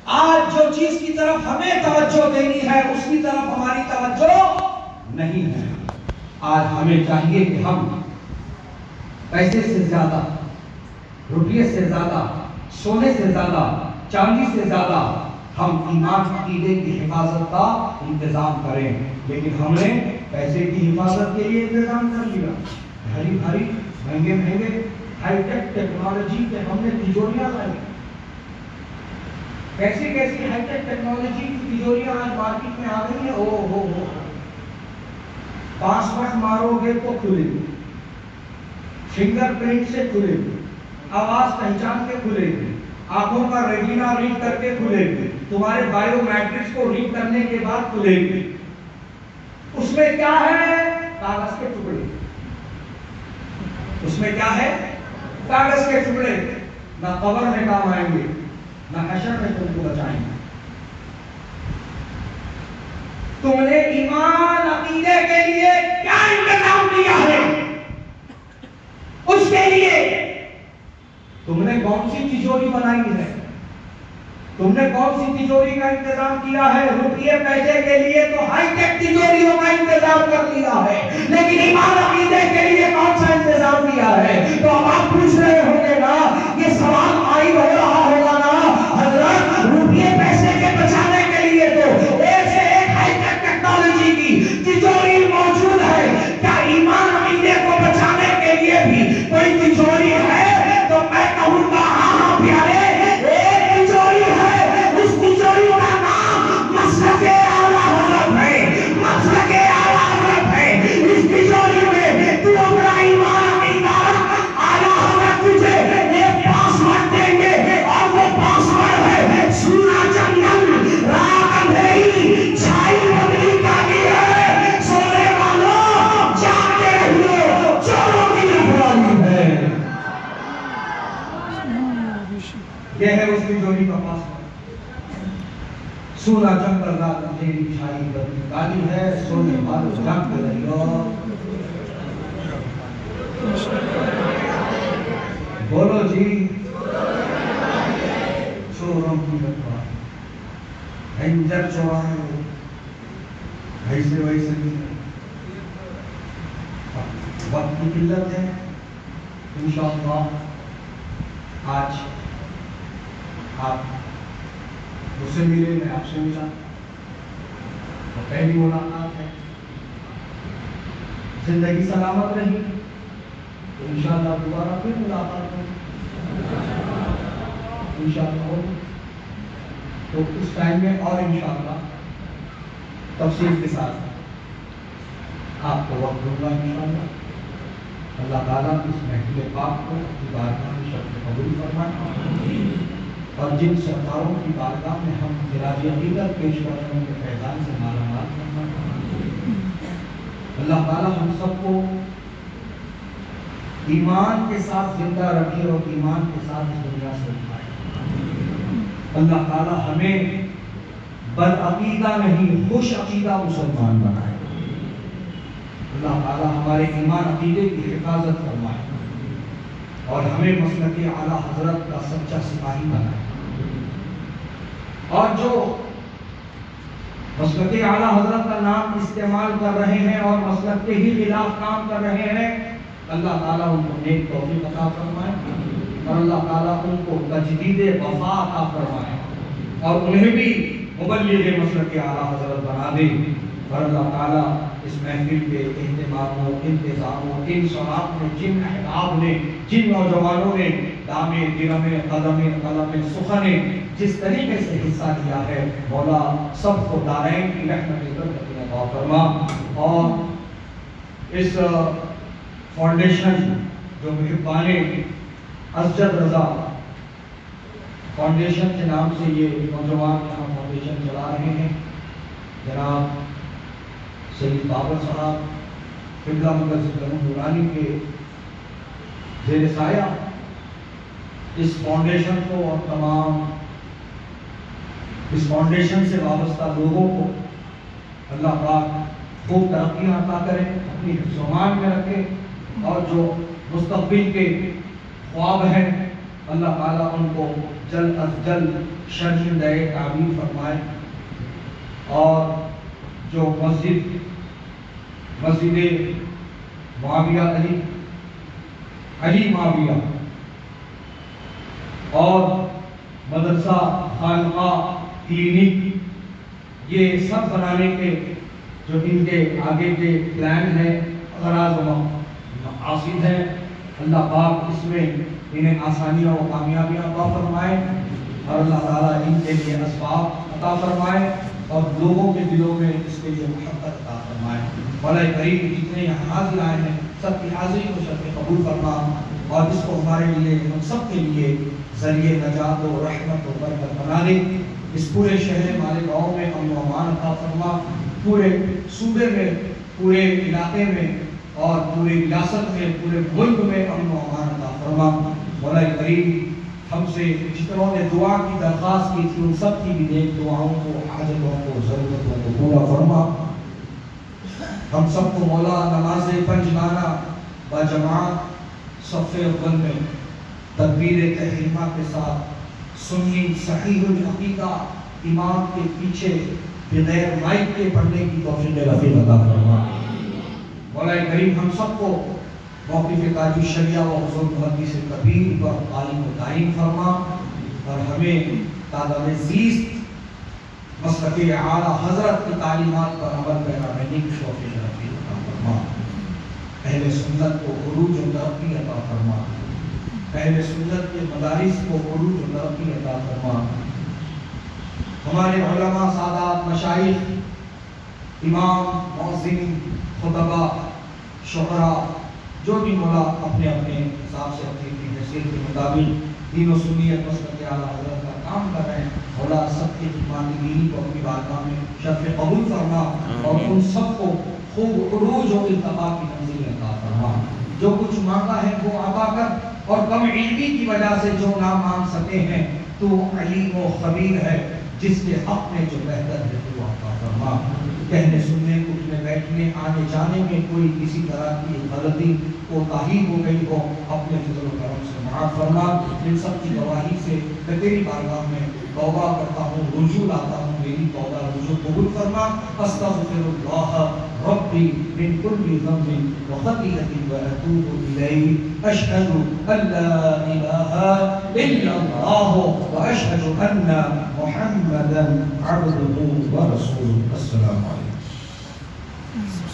आज जो चीज की तरफ हमें तवज्जो देनी है उसकी तरफ हमारी तवज्जो नहीं है। आज हमें चाहिए कि हम पैसे से ज्यादा, रुपये से ज्यादा, सोने से ज्यादा, चांदी से ज्यादा हम ईमान अकीदे की हिफाजत का इंतजाम करें। लेकिन हमने पैसे की हिफाजत के लिए इंतजाम कर लिया, भारी भारी महंगे महंगे हाईटेक टेक्नोलॉजी के हमने तिजोरियां लाई। कैसी कैसी हाईटेक टेक्नोलॉजी की तिजोरियां आज मार्केट में आ गई है। ओ हो, पासवर्ड मारोगे तो खुलेगी, फिंगरप्रिंट से खुलेगी, आवाज पहचान के खुलेगी, आंखों का रेटिना रीड करके खुलेगी, तुम्हारे बायोमेट्रिक्स को रीड करने के बाद खुलेगी। उसमें क्या है? कागज के टुकड़े। उसमें क्या है? कागज के टुकड़े। ना कब्र में काम आएंगे, ना हशर में तुमको बचाएंगे। तुमने ईमान अकीदे के लिए क्या इंतजाम किया है? उसके लिए तुमने कौन सी तिजोरी बनाई है? तुमने कौन सी तिजोरी का इंतजाम किया है? रुपये पैसे के लिए तो हाईटेक तिजोरियों का इंतजाम कर लिया है, लेकिन ईमान अकीदे के लिए कौन सा इंतजाम किया है? तो अब आप पूछ रहे होंगे ना, ये सवाल आई हो रहा होगा ना, हजरत रुपये पैसे के बचाने के लिए तो एक से एक हाईटेक टेक्नोलॉजी की तिजोरी मौजूद है, क्या ईमान अकीदे को बचाने के लिए भी कोई तिजोरी है? तो मैं कहूंगा हाँ प्यारे, एक तिजोरी है सोना जंगल रात अंधेरी छाई बत्ती काली है, सोने वालों जागते रहियो। बोलो जी, चोरों की रखवाली, डेंजर चौराहे ऐसे वैसे नहीं। वक्त की किल्लत है, इंशाअल्लाह आज आप मुझसे मिले, मैं आपसे मिला, तो पहली मुलाकात है। जिंदगी सलामत रही तो इंशाअल्लाह दोबारा फिर मुलाकात होगी, इंशाअल्लाह होगी। तो उस टाइम में और इंशाअल्लाह तफसील के साथ आपको वक्त दूंगा इंशाअल्लाह। अल्लाह ताला इस महफिल पाक को अपनी बारगाह में शर्त कबूल फरमाए और जिन सरकारों की बारगाह में हम खिराज अक़ीदत पेश कर रहे हैं फैज़ान से मालामाल फरमाए। अल्लाह ताला हम सबको ईमान के साथ जिंदा रखे और ईमान के साथ इस दुनिया से उठाए। अल्लाह ताला हमें बदअक़ीदा नहीं, खुश अक़ीदा मुसलमान बनाए। अल्लाह ताला हमारे ईमान अक़ीदे की हिफाजत फरमाए और हमें मसलक आला हजरत का सच्चा सिपाही बनाए। और जो मसलक आला हजरत का नाम इस्तेमाल कर रहे हैं और मसलक के ही खिलाफ काम कर रहे हैं, अल्लाह ताला उनको नेक तौफीक अता फरमाए और अल्लाह ताला उनको तजदीद वफा अता फरमाए और उन्हें भी मुबल्लिग़ मसलक आला हजरत बना दे। और अल्लाह ताला इस महफिल के एहतमामों, इंतज़ामों, इन सवाब में जिन अहबाब ने, जिन नौजवानों ने दामे दिरमे कदमे कलमे सुखने जिस तरीके से हिस्सा लिया है, मौला सबको दारैन की रहमत अता फरमा। और इस फाउंडेशन जो मुहिब्बाने असजद रज़ा फाउंडेशन के नाम से ये नौजवान यहाँ फाउंडेशन चला रहे हैं, जनाब सैयद बाबर साहब किबला नूरानी के ज़ेर साया इस फाउंडेशन को और तमाम इस फाउंडेशन से वाबस्ता लोगों को अल्लाह पाक खूब तरक्की अता करें, अपनी ज़ुबान में रखें और जो मुस्तक़बिल के ख्वाब हैं अल्लाह ताला उनको जल्द अज जल्द शर्मिंदा-ए ताबीर फरमाए। और जो मस्जिद मुआविया अली मुआविया और मदरसा खानका क्लिनिक ये सब बनाने के जो इनके आगे के प्लान है, गराज मक़ासिद हैं, अल्लाह पाक इसमें इन्हें आसानियाँ और कामयाबियाँ अता फरमाए और अल्लाह ताला इनके लिए असबाब अता फरमाए और लोगों के दिलों में इसके लिए मोहब्बत अता फरमाए। मौला करीम जितने यहाँ हाजिर आए हैं सबकी हाजिरी को शर्त कबूल फरमा और इसको हमारे लिए, हम सब के लिए ज़रिए नजात और रहमत और बरकत बना दे। इस पूरे शहर हमारे गाँव में अमन व अमान अता फरमा, पूरे सूबे में, पूरे इलाके में और पूरी रियासत में, पूरे मुल्क में अमन व अमान अता फरमा। मौला करीम हमसे जितनों ने दुआ की दरख्वास्त की थी उन सब की भी नेक दुआओं को, हाजतों को, ज़रूरतों को पूरा फरमा। हम सबको मौला नमाज पंजगाना बजमात सफ़े अव्वल में तकबीर तहरीमा के साथ सुन्नी सहीहुल अक़ीदा इमाम के पीछे बगैर माइक के पढ़ने की तौफीक रफ़ीक अता फरमा। मौला करीम हम सबको मौक़िफ़ ताजुल शरिया व हुज़ूर मुहद्दिस कबीर व आलिम दाइम फरमा और हमें तादाद-ए-ज़ीज़ मसलक आला हज़रत की तालीमात पर अमल पैरा रहने की तौफ़ीक रफ़ीक अता फरमा। अहले सुन्नत को उरूज व तरक्की अता फरमा, अहले सुन्नत के मदारिस को उरूज व तरक्की अता फरमा। हमारे उलमा सादात मशाइख, इमाम, मुअज़्ज़िन, खुतबा, शुअरा जो भी मौला अपने अपने हिसाब से अपनी हैसियत के मुताबिक दीन व सुन्नियत मसलक आला हज़रत का काम कर रहे हैं, मौला सबकी ईमानदारी को अपनी बारगाह में शर्फ़ कबूल फरमा और उन सबको खूब उरूज व इल्तिक़ा की मंज़िल अता फरमा। जो कुछ मांगा है वो अता कर और कम इल्मी की वजह से जो ना मांग सके हैं तो अलीम व खबीर है, जिसके हक में जो बेहतर है तू अता फरमा। कहने सुनने उठने बैठने आने जाने में कोई किसी तरह की गलती कोताही हो गई हो अपने फजल करम से माफ़ फरमा। इन सब की गवाही से मैं तेरी बारगाह में तौबा करता हूँ, रुजू लाता हूँ, मेरी तौबा रुजू कबूल फरमा। अस्तगफिरुल्लाह रब्बी मिन कुल्ली ज़म्बिन व खतीअतिन व अतूबु इलैहि। अशहदु अल्ला इलाहा इल्लल्लाह व अशहदु अन्ना मुहम्मदन अब्दुहु व रसूलुहु। अस्सलामु अलैकुम।